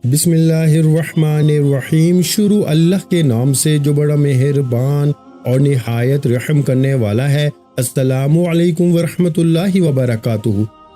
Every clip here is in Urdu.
بسم اللہ الرحمن الرحیم۔ شروع اللہ کے نام سے جو بڑا مہربان اور نہایت رحم کرنے والا ہے۔ السلام علیکم ورحمۃ اللہ وبرکاتہ۔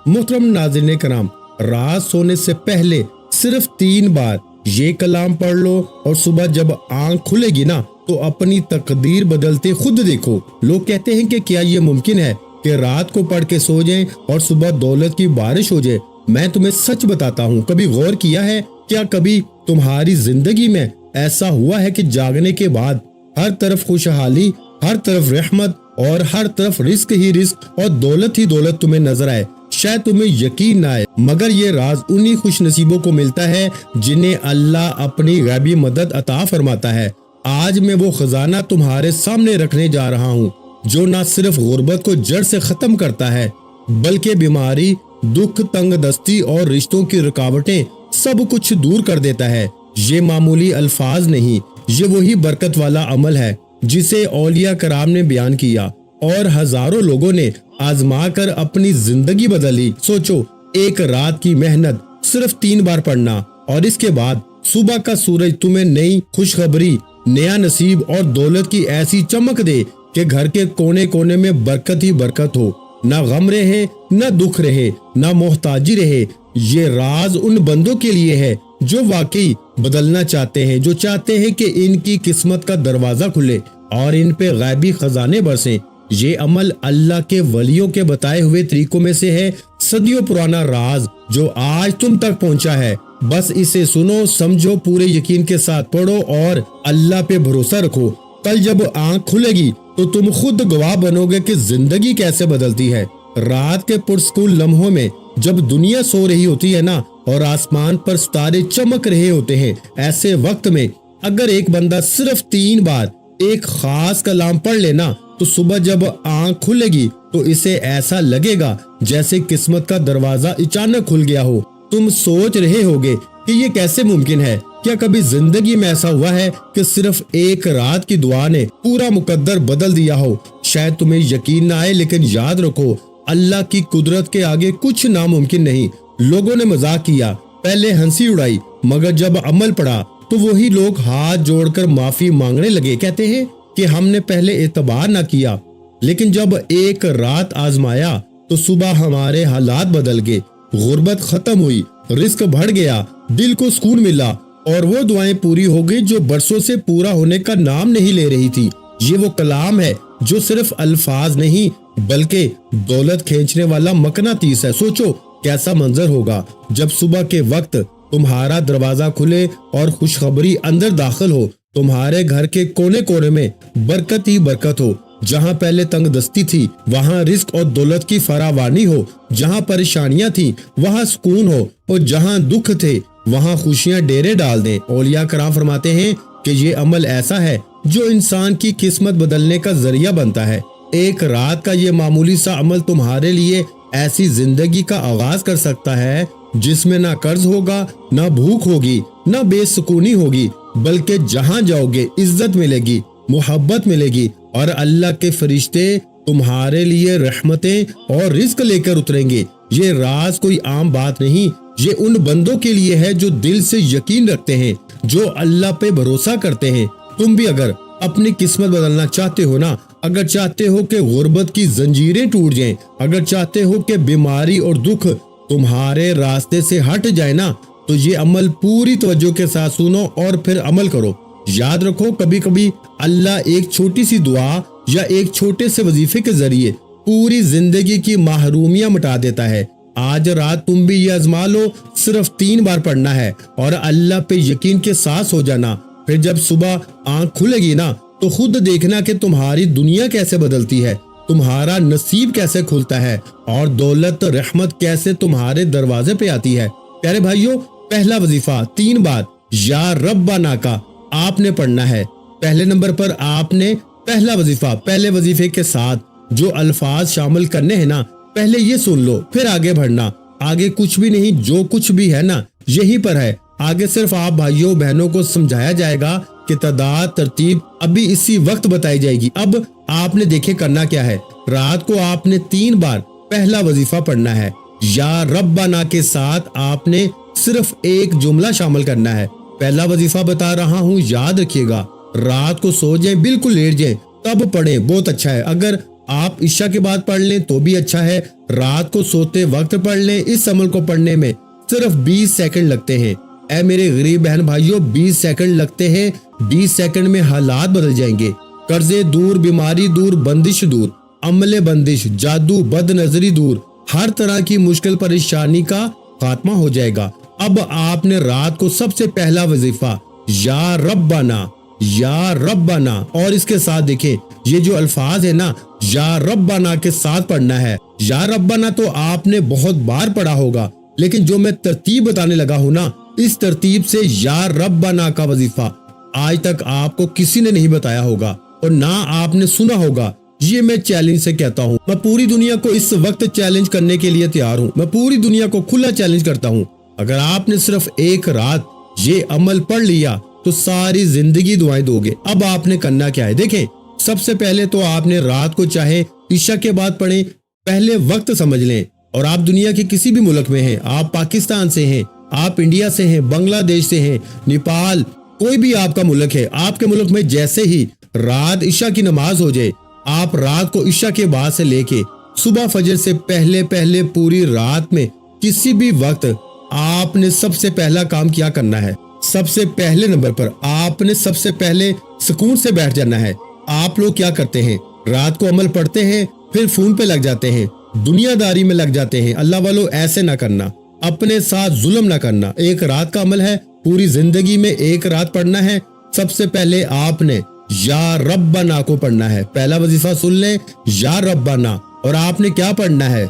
محترم ناظرین کرام، رات سونے سے پہلے صرف 3 بار یہ کلام پڑھ لو اور صبح جب آنکھ کھلے گی نا تو اپنی تقدیر بدلتے خود دیکھو۔ لوگ کہتے ہیں کہ کیا یہ ممکن ہے کہ رات کو پڑھ کے سو جائیں اور صبح دولت کی بارش ہو جائے؟ میں تمہیں سچ بتاتا ہوں، کبھی غور کیا ہے؟ کیا کبھی تمہاری زندگی میں ایسا ہوا ہے کہ جاگنے کے بعد ہر طرف خوشحالی، ہر طرف رحمت اور ہر طرف رزق ہی رزق اور دولت ہی دولت تمہیں نظر آئے؟ شاید تمہیں یقین نہ آئے، مگر یہ راز انہی خوش نصیبوں کو ملتا ہے جنہیں اللہ اپنی غیبی مدد عطا فرماتا ہے۔ آج میں وہ خزانہ تمہارے سامنے رکھنے جا رہا ہوں جو نہ صرف غربت کو جڑ سے ختم کرتا ہے بلکہ بیماری، دکھ، تنگ دستی اور رشتوں کی رکاوٹیں سب کچھ دور کر دیتا ہے۔ یہ معمولی الفاظ نہیں، یہ وہی برکت والا عمل ہے جسے اولیاء کرام نے بیان کیا اور ہزاروں لوگوں نے آزما کر اپنی زندگی بدلی۔ سوچو، ایک رات کی محنت، صرف 3 بار پڑھنا، اور اس کے بعد صبح کا سورج تمہیں نئی خوشخبری، نیا نصیب اور دولت کی ایسی چمک دے کہ گھر کے کونے کونے میں برکت ہی برکت ہو، نہ غم رہے، نہ دکھ رہے، نہ محتاجی رہے۔ یہ راز ان بندوں کے لیے ہے جو واقعی بدلنا چاہتے ہیں، جو چاہتے ہیں کہ ان کی قسمت کا دروازہ کھلے اور ان پہ غیبی خزانے برسیں۔ یہ عمل اللہ کے ولیوں کے بتائے ہوئے طریقوں میں سے ہے، صدیوں پرانا راز جو آج تم تک پہنچا ہے۔ بس اسے سنو، سمجھو، پورے یقین کے ساتھ پڑھو اور اللہ پہ بھروسہ رکھو۔ کل جب آنکھ کھلے گی تو تم خود گواہ بنو گے کہ زندگی کیسے بدلتی ہے۔ رات کے پرسکون لمحوں میں جب دنیا سو رہی ہوتی ہے نا اور آسمان پر ستارے چمک رہے ہوتے ہیں، ایسے وقت میں اگر ایک بندہ صرف 3 بار ایک خاص کلام پڑھ لینا تو صبح جب آنکھ کھلے گی تو اسے ایسا لگے گا جیسے قسمت کا دروازہ اچانک کھل گیا ہو۔ تم سوچ رہے ہوگے کہ یہ کیسے ممکن ہے؟ کیا کبھی زندگی میں ایسا ہوا ہے کہ صرف ایک رات کی دعا نے پورا مقدر بدل دیا ہو؟ شاید تمہیں یقین نہ آئے، لیکن یاد رکھو، اللہ کی قدرت کے آگے کچھ ناممکن نہیں۔ لوگوں نے مذاق کیا، پہلے ہنسی اڑائی، مگر جب عمل پڑا تو وہی لوگ ہاتھ جوڑ کر معافی مانگنے لگے۔ کہتے ہیں کہ ہم نے پہلے اعتبار نہ کیا، لیکن جب ایک رات آزمایا تو صبح ہمارے حالات بدل گئے، غربت ختم ہوئی، رزق بڑھ گیا، دل کو سکون ملا، اور وہ دعائیں پوری ہو گئی جو برسوں سے پورا ہونے کا نام نہیں لے رہی تھی۔ یہ وہ کلام ہے جو صرف الفاظ نہیں بلکہ دولت کھینچنے والا مقناطیس ہے۔ سوچو کیسا منظر ہوگا جب صبح کے وقت تمہارا دروازہ کھلے اور خوشخبری اندر داخل ہو، تمہارے گھر کے کونے کونے میں برکت ہی برکت ہو۔ جہاں پہلے تنگ دستی تھی وہاں رزق اور دولت کی فراوانی ہو، جہاں پریشانیاں تھیں وہاں سکون ہو، اور جہاں دکھ تھے وہاں خوشیاں ڈیرے ڈال دیں۔ اولیاء کرام فرماتے ہیں کہ یہ عمل ایسا ہے جو انسان کی قسمت بدلنے کا ذریعہ بنتا ہے۔ ایک رات کا یہ معمولی سا عمل تمہارے لیے ایسی زندگی کا آغاز کر سکتا ہے جس میں نہ قرض ہوگا، نہ بھوک ہوگی، نہ بے سکونی ہوگی، بلکہ جہاں جاؤ گے عزت ملے گی، محبت ملے گی، اور اللہ کے فرشتے تمہارے لیے رحمتیں اور رزق لے کر اتریں گے۔ یہ راز کوئی عام بات نہیں، یہ ان بندوں کے لیے ہے جو دل سے یقین رکھتے ہیں، جو اللہ پہ بھروسہ کرتے ہیں۔ تم بھی اگر اپنی قسمت بدلنا چاہتے ہو نا، اگر چاہتے ہو کہ غربت کی زنجیریں ٹوٹ جائیں، اگر چاہتے ہو کہ بیماری اور دکھ تمہارے راستے سے ہٹ جائے نا، تو یہ عمل پوری توجہ کے ساتھ سنو اور پھر عمل کرو۔ یاد رکھو، کبھی کبھی اللہ ایک چھوٹی سی دعا یا ایک چھوٹے سے وظیفے کے ذریعے پوری زندگی کی محرومیاں مٹا دیتا ہے۔ آج رات تم بھی یہ آزما لو، صرف 3 بار پڑھنا ہے اور اللہ پہ یقین کے ساتھ سو جانا۔ پھر جب صبح آنکھ کھلے گی نا تو خود دیکھنا کہ تمہاری دنیا کیسے بدلتی ہے، تمہارا نصیب کیسے کھلتا ہے، اور دولت رحمت کیسے تمہارے دروازے پہ آتی ہے۔ پیارے بھائیوں، پہلا وظیفہ 3 بار یا ربنا کا آپ نے پڑھنا ہے۔ پہلے نمبر پر آپ نے پہلا وظیفہ، پہلے وظیفے کے ساتھ جو الفاظ شامل کرنے ہیں نا، پہلے یہ سن لو، پھر آگے بڑھنا۔ آگے کچھ بھی نہیں، جو کچھ بھی ہے نا یہی پر ہے۔ آگے صرف آپ بھائیوں بہنوں کو سمجھایا جائے گا کہ تعداد ترتیب ابھی اسی وقت بتائی جائے گی۔ اب آپ نے دیکھے کرنا کیا ہے، رات کو آپ نے 3 بار پہلا وظیفہ پڑھنا ہے۔ یا ربنا کے ساتھ آپ نے صرف ایک جملہ شامل کرنا ہے۔ پہلا وظیفہ بتا رہا ہوں، یاد رکھیے گا، رات کو سو جائیں، بالکل لیٹ جائیں تب پڑھیں، بہت اچھا ہے۔ اگر آپ عشاء کے بعد پڑھ لیں تو بھی اچھا ہے، رات کو سوتے وقت پڑھ لیں۔ اس عمل کو پڑھنے میں صرف 20 سیکنڈ لگتے ہیں۔ اے میرے غریب بہن بھائیوں، 20 سیکنڈ لگتے ہیں، 20 سیکنڈ میں حالات بدل جائیں گے۔ قرضے دور، بیماری دور، بندش دور، عمل بندش، جادو، بد نظری دور، ہر طرح کی مشکل پریشانی کا خاتمہ ہو جائے گا۔ اب آپ نے رات کو سب سے پہلا وظیفہ یا ربنا، یا ربنا، اور اس کے ساتھ دیکھیں یہ جو الفاظ ہے نا، یا ربنا کے ساتھ پڑھنا ہے۔ یا ربنا تو آپ نے بہت بار پڑھا ہوگا، لیکن جو میں ترتیب بتانے لگا ہوں نا، اس ترتیب سے یا ربنا کا وظیفہ آج تک آپ کو کسی نے نہیں بتایا ہوگا اور نہ آپ نے سنا ہوگا۔ یہ میں چیلنج سے کہتا ہوں، میں پوری دنیا کو اس وقت چیلنج کرنے کے لیے تیار ہوں، میں پوری دنیا کو کھلا چیلنج کرتا ہوں۔ اگر آپ نے صرف ایک رات یہ عمل پڑھ لیا تو ساری زندگی دعائیں دو گے۔ اب آپ نے کرنا کیا ہے، دیکھیں سب سے پہلے تو آپ نے رات کو چاہے عشاء کے بعد پڑھیں، پہلے وقت سمجھ لیں، اور آپ دنیا کے کسی بھی ملک میں ہیں، آپ پاکستان سے ہیں، آپ انڈیا سے ہیں، بنگلہ دیش سے ہیں، نیپال، کوئی بھی آپ کا ملک ہے، آپ کے ملک میں جیسے ہی رات عشاء کی نماز ہو جائے، آپ رات کو عشاء کے بعد سے لے کے صبح فجر سے پہلے پوری رات میں کسی بھی وقت آپ نے سب سے پہلا کام کیا کرنا ہے، سب سے پہلے نمبر پر آپ نے سب سے پہلے سکون سے بیٹھ جانا ہے۔ آپ لوگ کیا کرتے ہیں، رات کو عمل پڑھتے ہیں، پھر فون پہ لگ جاتے ہیں، دنیا داری میں لگ جاتے ہیں۔ اللہ والوں ایسے نہ کرنا، اپنے ساتھ ظلم نہ کرنا۔ ایک رات کا عمل ہے، پوری زندگی میں ایک رات پڑھنا ہے۔ سب سے پہلے آپ نے یا ربنا کو پڑھنا ہے۔ پہلا وظیفہ سن لیں، یا ربنا، اور آپ نے کیا پڑھنا ہے،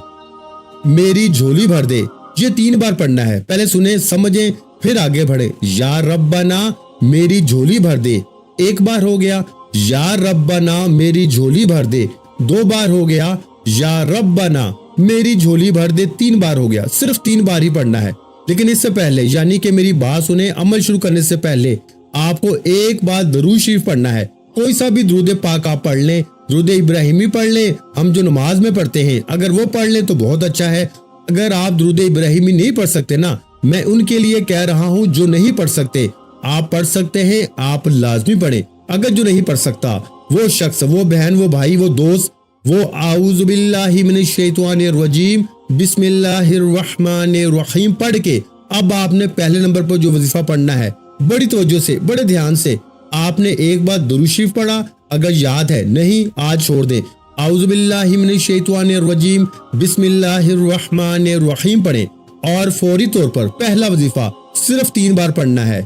میری جھولی بھر دے، یہ 3 بار پڑھنا ہے۔ پہلے سنیں، سمجھیں، پھر آگے بڑھیں۔ یا ربنا میری جھولی بھر دے، 1 بار ہو گیا۔ یا ربنا میری جھولی بھر دے، 2 بار ہو گیا۔ یا ربنا میری جھولی بھر دے، 3 بار ہو گیا۔ صرف 3 بار ہی پڑھنا ہے، لیکن اس سے پہلے، یعنی کہ میری بات سنیں، عمل شروع کرنے سے پہلے آپ کو ایک بار درود شریف پڑھنا ہے۔ کوئی سا بھی درود پاک آپ پڑھ لیں، درود ابراہیمی پڑھ لیں، ہم جو نماز میں پڑھتے ہیں، اگر وہ پڑھ لیں تو بہت اچھا ہے۔ اگر آپ درود ابراہیمی نہیں پڑھ سکتے نا، میں ان کے لیے کہہ رہا ہوں جو نہیں پڑھ سکتے، آپ پڑھ سکتے ہیں، آپ لازمی پڑھیں۔ اگر جو نہیں پڑھ سکتا، وہ شخص، وہ بہن، وہ بھائی، وہ دوست، وہ اعوذ باللہ من الشیطان الرجیم بسم اللہ الرحمن الرحیم پڑھ کے، اب آپ نے پہلے نمبر پر جو وظیفہ پڑھنا ہے، بڑی توجہ سے، بڑے دھیان سے آپ نے ایک بار درود شریف پڑھا، اگر یاد ہے، نہیں آج چھوڑ دیں، اعوذ باللہ من الشیطان الرجیم بسم اللہ الرحمن الرحیم پڑھیں، اور فوری طور پر پہلا وظیفہ صرف 3 بار پڑھنا ہے۔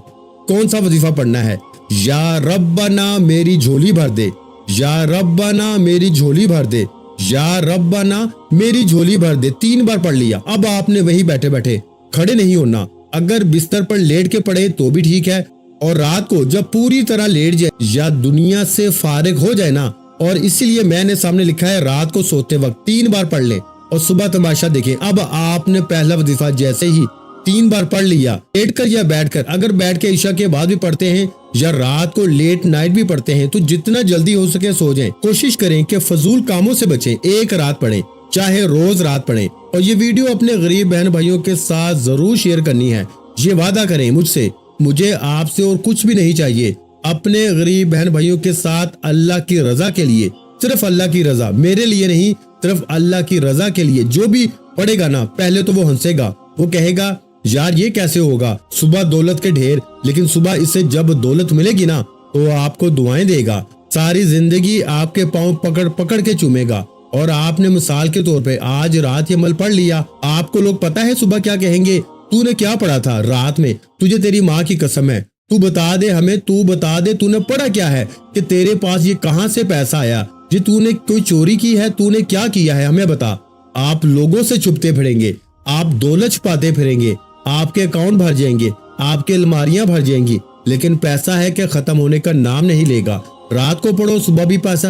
کون سا وظیفہ پڑھنا ہے، یا ربنا میری جھولی بھر دے، یا ربنا میری جھولی بھر دے، یا ربنا میری جھولی بھر دے، 3 بار پڑھ لیا۔ اب آپ نے وہی بیٹھے بیٹھے، کھڑے نہیں ہونا، اگر بستر پر لیٹ کے پڑھے تو بھی ٹھیک ہے، اور رات کو جب پوری طرح لیٹ جائے یا دنیا سے فارغ ہو جائے نا، اور اسی لیے میں نے سامنے لکھا ہے رات کو سوتے وقت 3 بار پڑھ لیں اور صبح تماشا دیکھیں۔ اب آپ نے پہلا وظیفہ جیسے ہی 3 بار پڑھ لیا، لیٹ کر یا بیٹھ کر، اگر بیٹھ کے عشاء کے بعد بھی پڑھتے ہیں یا رات کو لیٹ نائٹ بھی پڑھتے ہیں تو جتنا جلدی ہو سکے سو جائیں۔ کوشش کریں کہ فضول کاموں سے بچیں، ایک رات پڑھیں، چاہے روز رات پڑھیں، اور یہ ویڈیو اپنے غریب بہن بھائیوں کے ساتھ ضرور شیئر کرنی ہے۔ یہ وعدہ کریں مجھ سے، مجھے آپ سے اور کچھ بھی نہیں چاہیے، اپنے غریب بہن بھائیوں کے ساتھ اللہ کی رضا کے لیے، صرف اللہ کی رضا، میرے لیے نہیں، صرف اللہ کی رضا کے لیے۔ جو بھی پڑھے گا نا، پہلے تو وہ ہنسے گا، وہ کہے گا یار یہ کیسے ہوگا، صبح دولت کے ڈھیر، لیکن صبح اس سے جب دولت ملے گی نا تو آپ کو دعائیں دے گا، ساری زندگی آپ کے پاؤں پکڑ پکڑ کے چومے گا۔ اور آپ نے مثال کے طور پہ آج رات یہ عمل پڑھ لیا، آپ کو لوگ پتہ ہے صبح کیا کہیں گے، تو نے کیا پڑھا تھا رات میں، تجھے تیری ماں کی قسم ہے، تو بتا دے ہمیں، تو بتا دے تو نے پڑھا کیا ہے، کہ تیرے پاس یہ کہاں سے پیسہ آیا، جی تو نے کوئی چوری کی ہے، تو نے کیا کیا ہے، ہمیں بتا۔ آپ لوگوں سے چھپتے پھریں گے، آپ دولت چھپاتے پھریں گے، آپ کے اکاؤنٹ بھر جائیں گے، آپ کے الماریاں بھر جائیں گی، لیکن پیسہ ہے کہ ختم ہونے کا نام نہیں لے گا۔ رات کو پڑھو صبح بھی پیسہ،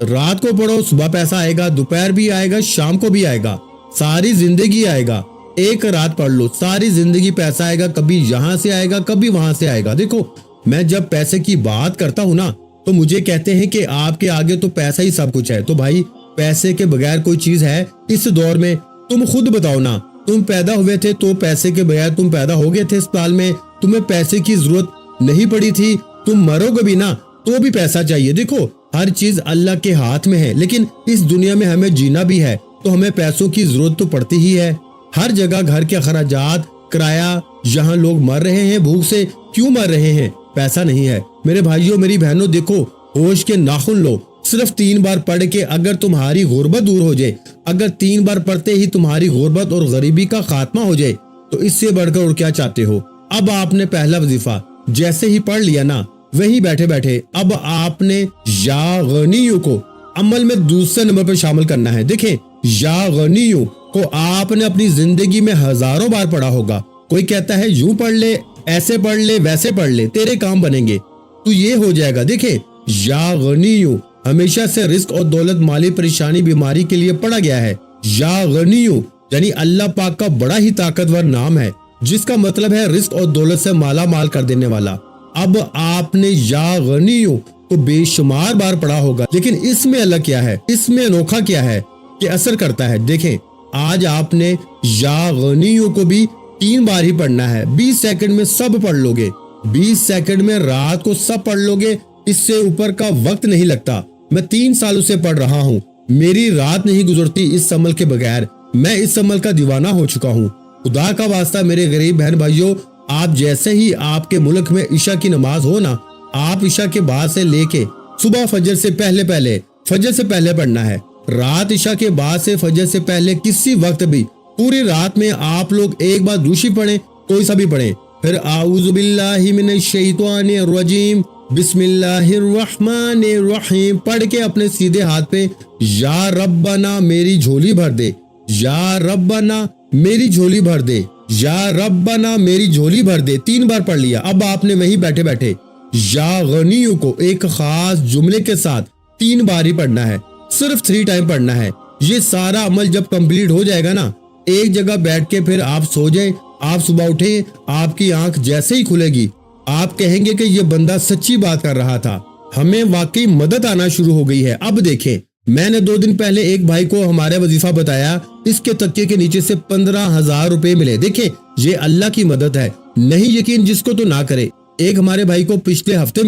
رات کو پڑھو صبح پیسہ آئے گا، دوپہر بھی آئے گا، شام کو بھی آئے گا، ساری زندگی آئے گا۔ ایک رات پڑھ لو، ساری زندگی پیسہ آئے گا، کبھی یہاں سے آئے گا، کبھی وہاں سے آئے گا۔ دیکھو میں جب پیسے کی بات کرتا ہوں نا تو مجھے کہتے ہیں کہ آپ کے آگے تو پیسہ ہی سب کچھ ہے، تو بھائی پیسے کے بغیر کوئی چیز ہے اس دور میں؟ تم خود بتاؤ نا، تم پیدا ہوئے تھے تو پیسے کے بغیر تم پیدا ہو گئے تھے اسپتال میں، تمہیں پیسے کی ضرورت نہیں پڑی تھی، تم مرو گے بھی نا تو بھی پیسہ چاہیے۔ دیکھو ہر چیز اللہ کے ہاتھ میں ہے، لیکن اس دنیا میں ہمیں جینا بھی ہے تو ہمیں پیسوں کی ضرورت تو پڑتی ہی ہے۔ ہر جگہ گھر کے اخراجات، کرایہ، یہاں لوگ مر رہے ہیں بھوک سے، کیوں مر رہے ہیں؟ پیسہ نہیں ہے۔ میرے بھائیوں میری بہنوں، دیکھو ہوش کے ناخن لو، صرف 3 بار پڑھ کے اگر تمہاری غربت دور ہو جائے، اگر 3 بار پڑھتے ہی تمہاری غربت اور غریبی کا خاتمہ ہو جائے تو اس سے بڑھ کر اور کیا چاہتے ہو؟ اب آپ نے پہلا وظیفہ جیسے ہی پڑھ لیا نا، وہیں بیٹھے بیٹھے اب آپ نے یا غنیوں کو عمل میں دوسرے نمبر پر شامل کرنا ہے۔ دیکھیں یا غنیوں کو آپ نے اپنی زندگی میں ہزاروں بار پڑھا ہوگا۔ کوئی کہتا ہے یوں پڑھ لے، ایسے پڑھ لے، ویسے پڑھ لے، تیرے کام بنیں گے، تو یہ ہو جائے گا۔ دیکھیں یا غنیوں ہمیشہ سے رزق اور دولت، مالی پریشانی، بیماری کے لیے پڑھا گیا ہے۔ یا غنیوں یعنی اللہ پاک کا بڑا ہی طاقتور نام ہے جس کا مطلب ہے رزق اور دولت سے مالا مال کر دینے والا۔ اب آپ نے یا غنیوں کو بے شمار بار پڑھا ہوگا، لیکن اس میں الگ کیا ہے، اس میں انوکھا کیا ہے کہ اثر کرتا ہے۔ دیکھیں آج آپ نے یا غنیوں کو بھی 3 بار ہی پڑھنا ہے۔ 20 سیکنڈ میں سب پڑھ لو گے، 20 سیکنڈ میں رات کو سب پڑھ لو گے، اس سے اوپر کا وقت نہیں لگتا۔ میں 3 سالوں سے پڑھ رہا ہوں، میری رات نہیں گزرتی اس عمل کے بغیر، میں اس عمل کا دیوانہ ہو چکا ہوں۔ خدا کا واسطہ میرے غریب بہن بھائیوں، آپ جیسے ہی آپ کے ملک میں عشاء کی نماز ہو نا، آپ عشاء کے بعد سے لے کے صبح فجر سے پہلے پڑھنا ہے۔ رات عشاء کے بعد سے فجر سے پہلے کسی وقت بھی پوری رات میں آپ لوگ ایک بار دوشی پڑھیں، کوئی سا بھی پڑھیں، پھر اعوذ باللہ من الشیطان الرجیم بسم اللہ الرحمن الرحیم پڑھ کے اپنے سیدھے ہاتھ پہ یا ربنا میری جھولی بھر دے، یا ربنا میری جھولی بھر دے، یا ربنا میری جھولی بھر دے، 3 بار پڑھ لیا۔ اب آپ نے وہیں بیٹھے بیٹھے یا غنیوں کو ایک خاص جملے کے ساتھ 3 بار ہی پڑھنا ہے، صرف 3 ٹائم پڑھنا ہے۔ یہ سارا عمل جب کمپلیٹ ہو جائے گا نا، ایک جگہ بیٹھ کے پھر آپ سو جائیں، آپ صبح اٹھیں، آپ کی آنکھ جیسے ہی کھلے گی آپ کہیں گے کہ یہ بندہ سچی بات کر رہا تھا، ہمیں واقعی مدد آنا شروع ہو گئی ہے۔ اب دیکھیں میں نے 2 دن پہلے ایک بھائی کو ہمارا وظیفہ بتایا، اس کے تکیے کے نیچے سے 15,000 روپے ملے۔ دیکھیں یہ اللہ کی مدد ہے، نہیں یقین جس کو تو نہ کرے۔ ایک ہمارے بھائی کو پچھلے ہفتے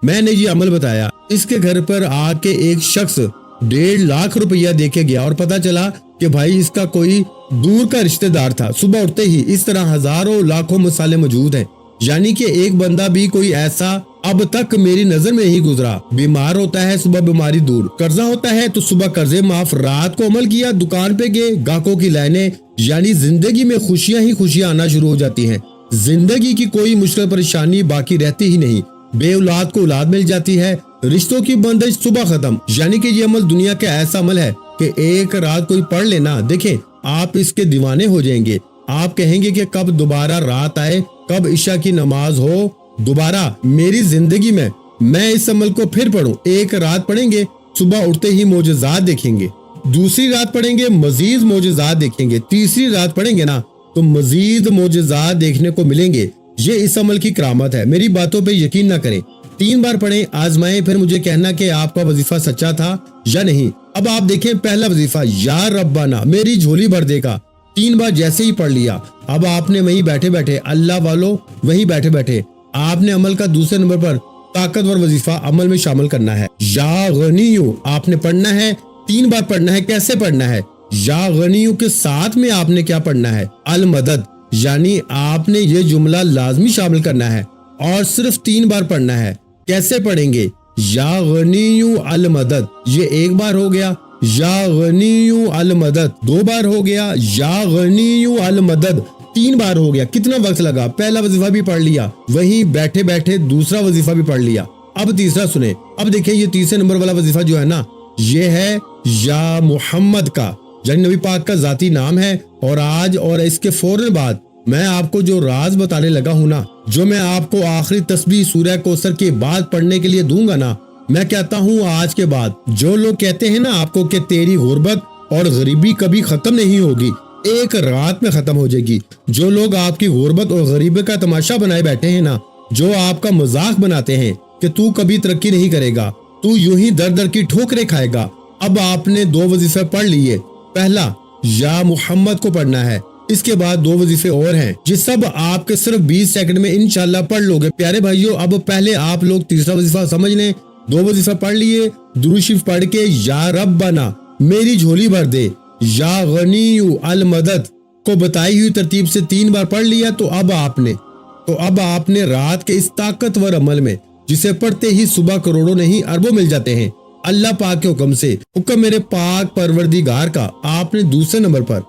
میں نے یہ عمل بتایا، اس کے گھر پر آ کے ایک شخص 1.5 لاکھ روپیہ دے کے گیا اور پتا چلا کہ بھائی اس کا کوئی دور کا رشتہ دار تھا۔ صبح اٹھتے ہی اس طرح ہزاروں لاکھوں مسئلے موجود ہیں، یعنی کہ ایک بندہ بھی کوئی ایسا اب تک میری نظر میں نہیں گزرا۔ بیمار ہوتا ہے صبح بیماری دور، قرضہ ہوتا ہے تو صبح قرضے معاف، رات کو عمل کیا، دکان پہ گئے، گاہکوں کی لائنیں، یعنی زندگی میں خوشیاں ہی خوشیاں آنا شروع ہو جاتی ہیں۔ زندگی کی کوئی مشکل پریشانی باقی رہتی ہی نہیں، بے اولاد کو اولاد مل جاتی ہے، رشتوں کی بندش صبح ختم۔ یعنی کہ یہ عمل دنیا کا ایسا عمل ہے کہ ایک رات کوئی پڑھ لینا، دیکھیں آپ اس کے دیوانے ہو جائیں گے۔ آپ کہیں گے کہ کب دوبارہ رات آئے، کب عشاء کی نماز ہو دوبارہ میری زندگی میں اس عمل کو پھر پڑھوں۔ ایک رات پڑھیں گے، صبح اٹھتے ہی معجزات دیکھیں گے، دوسری رات پڑھیں گے مزید معجزات دیکھیں گے، تیسری رات پڑھیں گے نا تو مزید معجزات دیکھنے کو ملیں گے۔ یہ اس عمل کی کرامت ہے، میری باتوں پہ یقین نہ کریں، 3 بار پڑھیں، آزمائیں، پھر مجھے کہنا کہ آپ کا وظیفہ سچا تھا یا نہیں۔ اب آپ دیکھیں پہلا وظیفہ یا ربنا میری جھولی بھر دے گا، 3 بار جیسے ہی پڑھ لیا، اب آپ نے وہیں بیٹھے بیٹھے اللہ والوں وہیں بیٹھے بیٹھے آپ نے عمل کا دوسرے نمبر پر طاقتور وظیفہ عمل میں شامل کرنا ہے۔ یا غنیوں آپ نے پڑھنا ہے، 3 بار پڑھنا ہے۔ کیسے پڑھنا ہے؟ یا غنیوں کے ساتھ میں آپ نے کیا پڑھنا ہے؟ المدد، یعنی آپ نے یہ جملہ لازمی شامل کرنا ہے اور صرف 3 بار پڑھنا ہے۔ کیسے پڑھیں گے؟ یا غنیوں المدد، یہ 1 بار ہو گیا، یا غنیوں المدد 2 بار ہو گیا، یا غنیوں المدد 3 بار ہو گیا۔ کتنا وقت لگا؟ پہلا وظیفہ بھی پڑھ لیا، وہیں بیٹھے بیٹھے دوسرا وظیفہ بھی پڑھ لیا۔ اب تیسرا سنیں، اب دیکھیں یہ تیسرے نمبر والا وظیفہ جو ہے نا، یہ ہے یا محمد کا، یعنی نبی پاک کا ذاتی نام ہے۔ اور آج اور اس کے فوراً بعد میں آپ کو جو راز بتانے لگا ہوں نا، جو میں آپ کو آخری تسبیح سورہ کوثر کے بعد پڑھنے کے لیے دوں گا نا، میں کہتا ہوں آج کے بعد جو لوگ کہتے ہیں نا آپ کو کہ تیری غربت اور غریبی کبھی ختم نہیں ہوگی، ایک رات میں ختم ہو جائے گی۔ جو لوگ آپ کی غربت اور غریبی کا تماشا بنائے بیٹھے ہیں نا، جو آپ کا مذاق بناتے ہیں کہ تو کبھی ترقی نہیں کرے گا، تو یوں ہی در در کی ٹھوکریں کھائے گا۔ اب آپ نے 2 وظیفے پڑھ لیے، پہلا یا محمد کو پڑھنا ہے اس کے بعد 2 وظیفے اور ہیں جس سب آپ کے صرف 20 سیکنڈ میں انشاءاللہ پڑھ لوگے۔ پیارے بھائیو، اب پہلے آپ لوگ تیسرا وظیفہ سمجھ لیں۔ 2 وظیفہ پڑھ لیے، درود شریف پڑھ کے یا ربنا میری جھولی بھر دے، یا غنی المدد کو بتائی ہوئی ترتیب سے 3 بار پڑھ لیا، تو اب آپ نے رات کے اس طاقتور عمل میں جسے پڑھتے ہی صبح کروڑوں نہیں اربوں مل جاتے ہیں، اللہ پاک کے حکم سے، حکم میرے پاک پروردگار کا، آپ نے دوسرے نمبر پر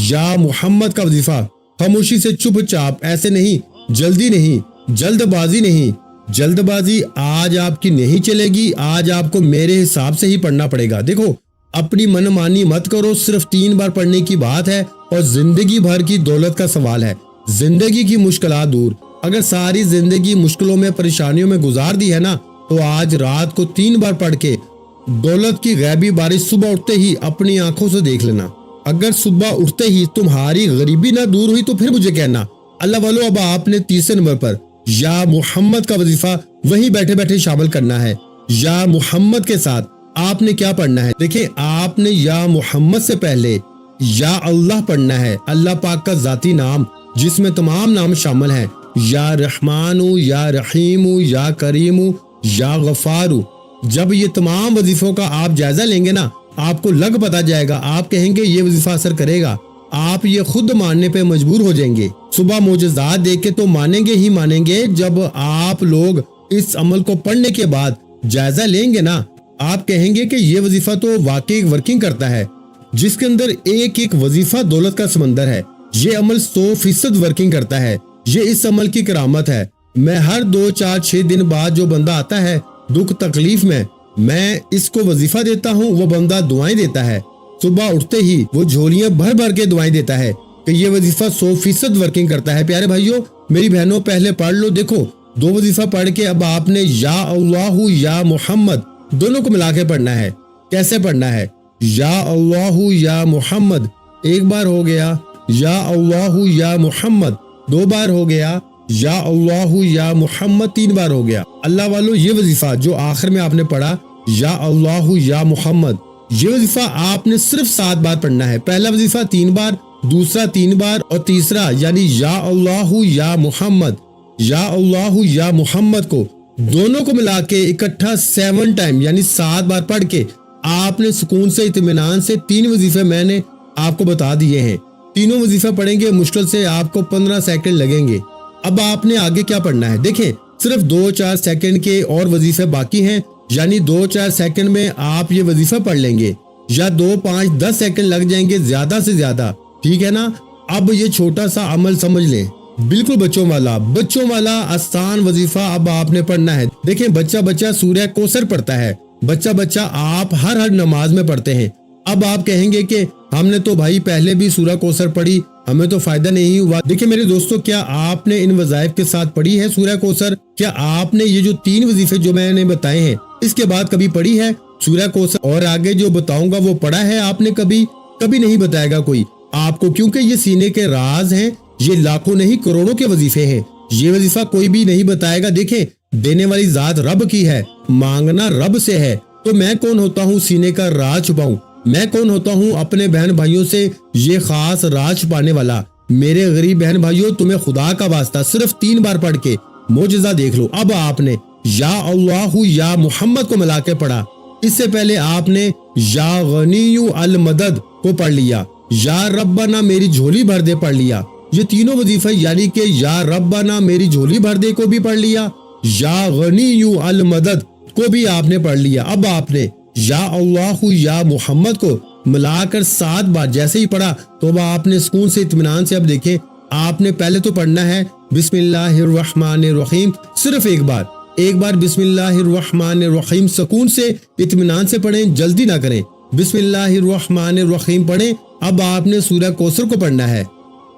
یا محمد کا وظیفہ خاموشی سے چپ چاپ، ایسے نہیں، جلدی نہیں، جلد بازی نہیں، جلد بازی آج آپ کی نہیں چلے گی، آج آپ کو میرے حساب سے ہی پڑھنا پڑے گا۔ دیکھو، اپنی من مانی مت کرو، صرف 3 بار پڑھنے کی بات ہے اور زندگی بھر کی دولت کا سوال ہے، زندگی کی مشکلات دور۔ اگر ساری زندگی مشکلوں میں پریشانیوں میں گزار دی ہے نا، تو آج رات کو 3 بار پڑھ کے دولت کی غیبی بارش صبح اٹھتے ہی اپنی آنکھوں سے دیکھ لینا۔ اگر صبح اٹھتے ہی تمہاری غریبی نہ دور ہوئی تو پھر مجھے کہنا۔ اللہ والو، اب آپ نے تیسرے نمبر پر یا محمد کا وظیفہ وہیں بیٹھے بیٹھے شامل کرنا ہے۔ یا محمد کے ساتھ آپ نے کیا پڑھنا ہے؟ دیکھیں، آپ نے یا محمد سے پہلے یا اللہ پڑھنا ہے، اللہ پاک کا ذاتی نام جس میں تمام نام شامل ہیں، یا رحمان، یا رحیم، یا کریم، یا غفار۔ جب یہ تمام وظیفوں کا آپ جائزہ لیں گے نا، آپ کو لگ پتا جائے گا، آپ کہیں گے یہ وظیفہ اثر کرے گا، آپ یہ خود ماننے پہ مجبور ہو جائیں گے۔ صبح معجزات دیکھ کے تو مانیں گے ہی مانیں گے، جب آپ لوگ اس عمل کو پڑھنے کے بعد جائزہ لیں گے نا، آپ کہیں گے کہ یہ وظیفہ تو واقعی ورکنگ کرتا ہے، جس کے اندر ایک ایک وظیفہ دولت کا سمندر ہے۔ یہ عمل 100% ورکنگ کرتا ہے، یہ اس عمل کی کرامت ہے۔ میں ہر 2 4 6 دن بعد جو بندہ آتا ہے دکھ تکلیف میں اس کو وظیفہ دیتا ہوں، وہ بندہ دعائیں دیتا ہے، صبح اٹھتے ہی وہ جھولیاں بھر بھر کے دعائیں دیتا ہے کہ یہ وظیفہ 100% ورکنگ کرتا ہے۔ پیارے بھائیوں، میری بہنوں، پہلے پڑھ لو۔ دیکھو، 2 وظیفہ پڑھ کے اب آپ نے یا اللہ یا محمد دونوں کو ملا کے پڑھنا ہے۔ کیسے پڑھنا ہے؟ یا اللہ یا محمد 1 بار ہو گیا، یا اللہ یا محمد 2 بار ہو گیا، یا اللہ یا محمد 3 بار ہو گیا۔ اللہ والو، یہ وظیفہ جو آخر میں آپ نے پڑھا یا اللہ یا محمد، یہ وظیفہ آپ نے صرف 7 بار پڑھنا ہے۔ پہلا وظیفہ 3 بار، دوسرا 3 بار اور تیسرا یعنی یا اللہ یا محمد، یا اللہ یا محمد کو دونوں کو ملا کے اکٹھا 7 ٹائم یعنی 7 بار پڑھ کے آپ نے سکون سے اطمینان سے 3 وظیفے میں نے آپ کو بتا دیے ہیں۔ تینوں وظیفہ پڑھیں گے، مشکل سے آپ کو 15 سیکنڈ لگیں گے۔ اب آپ نے آگے کیا پڑھنا ہے؟ دیکھیں، صرف 2 4 سیکنڈ کے اور وظیفے باقی ہیں، یعنی 2 4 سیکنڈ میں آپ یہ وظیفہ پڑھ لیں گے، یا 2 5 10 سیکنڈ لگ جائیں گے زیادہ سے زیادہ، ٹھیک ہے نا؟ اب یہ چھوٹا سا عمل سمجھ لیں، بالکل بچوں والا آسان وظیفہ اب آپ نے پڑھنا ہے۔ دیکھیں، بچہ سورہ کوثر پڑھتا ہے، بچہ آپ ہر نماز میں پڑھتے ہیں۔ اب آپ کہیں گے کہ ہم نے تو بھائی پہلے بھی سورہ کوثر پڑھی، ہمیں تو فائدہ نہیں ہوا۔ دیکھیں میرے دوستو، کیا آپ نے ان وظائف کے ساتھ پڑھی ہے سورہ کوثر؟ کیا آپ نے یہ جو 3 وظیفے جو میں نے بتائے ہیں اس کے بعد کبھی پڑھی ہے سورہ کوثر؟ اور آگے جو بتاؤں گا وہ پڑھا ہے آپ نے کبھی نہیں بتائے گا کوئی آپ کو، کیونکہ یہ سینے کے راز ہیں، یہ لاکھوں نہیں کروڑوں کے وظیفے ہیں، یہ وظیفہ کوئی بھی نہیں بتائے گا۔ دیکھیں، دینے والی ذات رب کی ہے، مانگنا رب سے ہے، تو میں کون ہوتا ہوں سینے کا راز چھپاؤں؟ میں کون ہوتا ہوں اپنے بہن بھائیوں سے یہ خاص راز چھپانے والا؟ میرے غریب بہن بھائیوں، تمہیں خدا کا واسطہ صرف 3 بار پڑھ کے معجزہ دیکھ لو۔ اب آپ نے یا اللہ یا محمد کو ملا کے پڑھا، اس سے پہلے آپ نے یا غنی المدد کو پڑھ لیا، یا ربنا میری جھولی بھر دے پڑھ لیا۔ یہ تینوں وظیفہ یعنی کہ یا ربنا میری جھولی بھر دے کو بھی پڑھ لیا، یا غنی المدد کو بھی آپ نے پڑھ لیا۔ اب آپ نے یا اللہ یا محمد کو ملا کر 7 بار جیسے ہی پڑھا تو اب آپ نے سکون سے اطمینان سے، اب دیکھیں، آپ نے پہلے تو پڑھنا ہے بسم اللہ الرحمن الرحیم، صرف ایک بار بسم اللہ الرحمن الرحیم سکون سے اطمینان سے پڑھیں، جلدی نہ کریں۔ بسم اللہ الرحمن الرحیم پڑھیں۔ اب آپ نے سورہ کوثر کو پڑھنا ہے،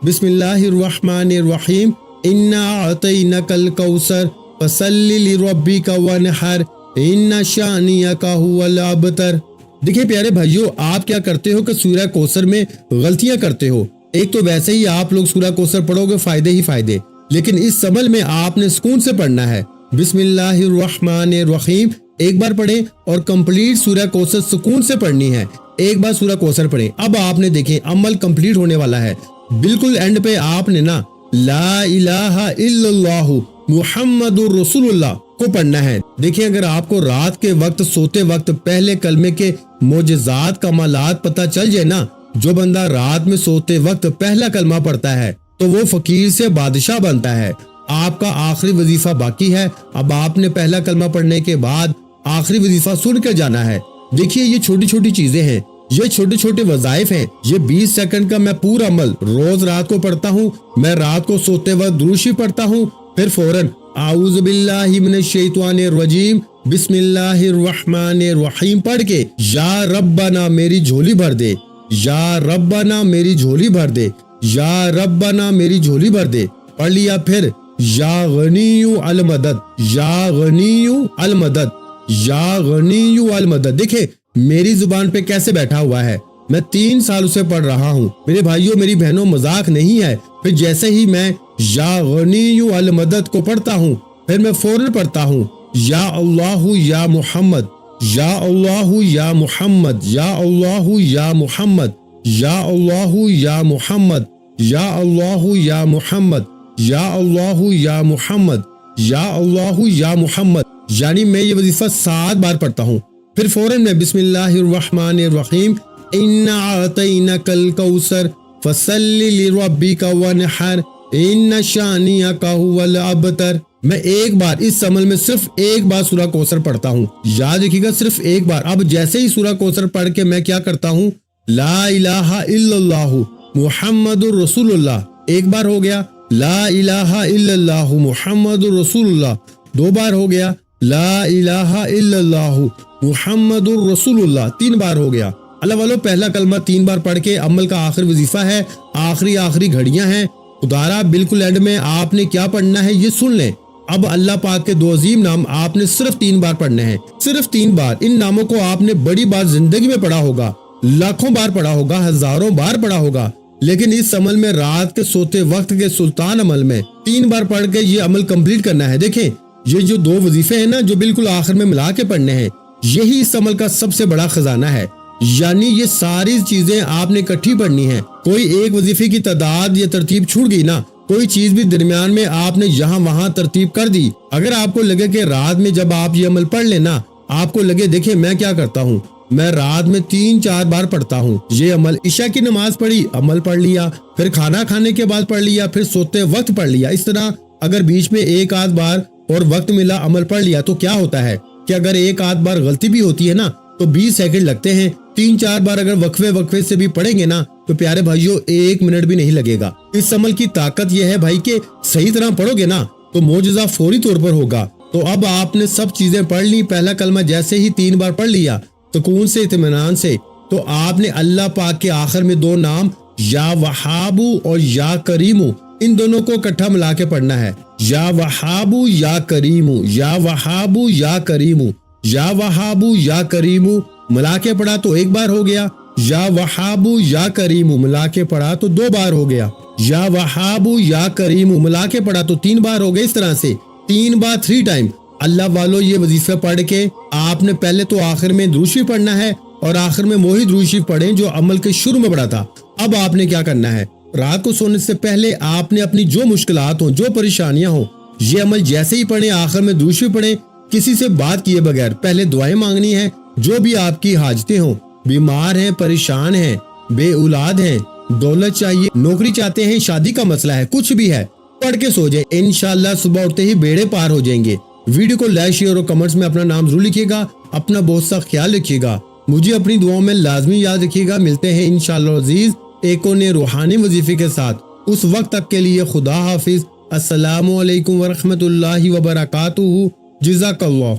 بسم اللہ الرحمن الرحیم، انا اعطینک الکوثر فصلی لربک وانحر ان شانیک هو الابتر۔ دیکھیں پیارے بھائیوں، آپ کیا کرتے ہو کہ سورہ کوثر میں غلطیاں کرتے ہو۔ ایک تو ویسے ہی آپ لوگ سورہ کوثر پڑھو گے فائدے ہی فائدے، لیکن اس عمل میں آپ نے سکون سے پڑھنا ہے۔ بسم اللہ الرحمن الرحیم 1 بار پڑھیں اور کمپلیٹ سورہ کوثر سکون سے پڑھنی ہے۔ 1 بار سورہ کوثر پڑھیں۔ اب آپ نے دیکھیں عمل کمپلیٹ ہونے والا ہے۔ بالکل اینڈ پہ آپ نے نا لا الہ الا اللہ محمد رسول اللہ کو پڑھنا ہے۔ دیکھیں اگر آپ کو رات کے وقت سوتے وقت پہلے کلمے کے معجزات کمالات پتہ چل جائے نا، جو بندہ رات میں سوتے وقت پہلا کلمہ پڑھتا ہے تو وہ فقیر سے بادشاہ بنتا ہے۔ آپ کا آخری وظیفہ باقی ہے، اب آپ نے پہلا کلمہ پڑھنے کے بعد آخری وظیفہ سن کے جانا ہے۔ دیکھیے یہ چھوٹی چھوٹی چیزیں ہیں، یہ چھوٹے چھوٹے وظائف ہیں، یہ 20 سیکنڈ کا میں پورا عمل روز رات کو پڑھتا ہوں۔ میں رات کو سوتے وقت درود شریف پڑھتا ہوں، پھر فوراً اعوذ باللہ من الشیطان الرجیم بسم اللہ الرحمن الرحیم پڑھ کے یا ربنا میری جھولی بھر دے، یا ربنا میری جھولی بھر دے، یا ربنا میری جھولی بھر دے پڑھ لیا۔ پھر یا غنی المدد، یا غنی المدد، یا غنی المدد۔ دیکھیں میری زبان پہ کیسے بیٹھا ہوا ہے، میں 3 سال سے پڑھ رہا ہوں میرے بھائیوں میری بہنوں، مذاق نہیں ہے۔ پھر جیسے ہی میں یا غنی المدد کو پڑھتا ہوں پھر میں فوراً پڑھتا ہوں یا اللہ یا محمد، یا اللہ یا محمد، یا اللہ یا محمد، یا اللہ یا محمد، یا اللہ یا محمد، یا اللہ یا محمد، یا اللہ یا محمد، یعنی میں یہ وظیفہ 7 بار پڑھتا ہوں۔ پھر فوراً میں بسم اللہ الرحمن الرحیم انا اعطیناک الکوثر فصلی لربک وانحر ان شانئک هو الابتر۔ میں ایک بار اس عمل میں صرف ایک بار سورہ کوثر پڑھتا ہوں، یاد رکھیے گا صرف ایک بار۔ اب جیسے ہی سورہ کوثر پڑھ کے میں کیا کرتا ہوں، لا الہ الا اللہ محمد رسول اللہ، ایک بار ہو گیا، لا الہ الا اللہ محمد رسول اللہ 2 بار ہو گیا، لا الہ الا اللہ محمد رسول اللہ 3 بار ہو گیا۔ اللہ والو پہلا کلمہ 3 بار پڑھ کے عمل کا آخر وظیفہ ہے، آخری گھڑیاں ہیں۔ خدارا بالکل اینڈ میں آپ نے کیا پڑھنا ہے یہ سن لیں۔ اب اللہ پاک کے 2 عظیم نام آپ نے صرف 3 بار پڑھنے ہیں، صرف 3 بار۔ ان ناموں کو آپ نے بڑی بار زندگی میں پڑھا ہوگا، لاکھوں بار پڑھا ہوگا، ہزاروں بار پڑھا ہوگا، لیکن اس عمل میں رات کے سوتے وقت کے سلطان عمل میں 3 بار پڑھ کے یہ عمل کمپلیٹ کرنا ہے۔ دیکھیں یہ جو 2 وظیفے ہیں نا جو بالکل آخر میں ملا کے پڑھنے ہیں، یہی اس عمل کا سب سے بڑا خزانہ ہے۔ یعنی یہ ساری چیزیں آپ نے اکٹھی پڑھنی ہیں، کوئی ایک وظیفے کی تعداد یا ترتیب چھوٹ گئی نا، کوئی چیز بھی درمیان میں آپ نے یہاں وہاں ترتیب کر دی۔ اگر آپ کو لگے کہ رات میں جب آپ یہ عمل پڑھ لینا، آپ کو لگے دیکھیں میں کیا کرتا ہوں، میں رات میں 3-4 بار پڑھتا ہوں یہ عمل، عشاء کی نماز پڑھی عمل پڑھ لیا، پھر کھانا کھانے کے بعد پڑھ لیا، پھر سوتے وقت پڑھ لیا۔ اس طرح اگر بیچ میں 1-8 بار اور وقت ملا عمل پڑھ لیا تو کیا ہوتا ہے کہ اگر 1-8 بار غلطی بھی ہوتی ہے نا تو 20 سیکنڈ لگتے ہیں۔ 3-4 بار اگر وقفے سے بھی پڑھیں گے نا تو پیارے بھائیوں 1 منٹ بھی نہیں لگے گا۔ اس عمل کی طاقت یہ ہے بھائی کہ صحیح طرح پڑھو گے نا تو معجزہ فوری طور پر ہوگا۔ تو اب آپ نے سب چیزیں پڑھ لی، پہلا کلمہ جیسے ہی 3 بار پڑھ لیا سکون سے اطمینان سے، تو آپ نے اللہ پاک کے آخر میں 2 نام یا وہابو اور یا کریمو، ان دونوں کو اکٹھا ملا کے پڑھنا ہے، یا وہابو یا کریمو، یا وہابو یا کریمو، یا وہابو یا کریمو ملا کے پڑھا تو 1 بار ہو گیا، یا وہابو یا کریمو ملا کے پڑھا تو 2 بار ہو گیا، یا وہابو یا کریمو ملا کے پڑھا تو 3 بار ہو گئے۔ اس طرح سے 3 بار 3 ٹائم اللہ والو یہ وظیفہ پڑھ کے آپ نے پہلے تو آخر میں درود شریف پڑھنا ہے اور آخر میں وہی درود شریف پڑھیں جو عمل کے شروع میں پڑھا تھا۔ اب آپ نے کیا کرنا ہے، رات کو سونے سے پہلے آپ نے اپنی جو مشکلات ہوں، جو پریشانیاں ہوں، یہ عمل جیسے ہی پڑھیں آخر میں درود شریف پڑھیں، کسی سے بات کیے بغیر پہلے دعائیں مانگنی ہیں، جو بھی آپ کی حاجتیں ہوں، بیمار ہیں، پریشان ہیں، بے اولاد ہیں، دولت چاہیے، نوکری چاہتے ہیں، شادی کا مسئلہ ہے، کچھ بھی ہے، پڑھ کے سو جائیں، انشاءاللہ صبح اٹھتے ہی بیڑے پار ہو جائیں گے۔ ویڈیو کو لائک شیئر اور کمنٹس میں اپنا نام ضرور لکھیے گا، اپنا بہت سا خیال رکھیے گا، مجھے اپنی دعاؤں میں لازمی یاد رکھیے گا۔ ملتے ہیں انشاءاللہ عزیز ایک اور نئے روحانی وظیفے کے ساتھ، اس وقت تک کے لیے خدا حافظ، السلام علیکم ورحمۃ اللہ وبرکاتہ، جزاک اللہ۔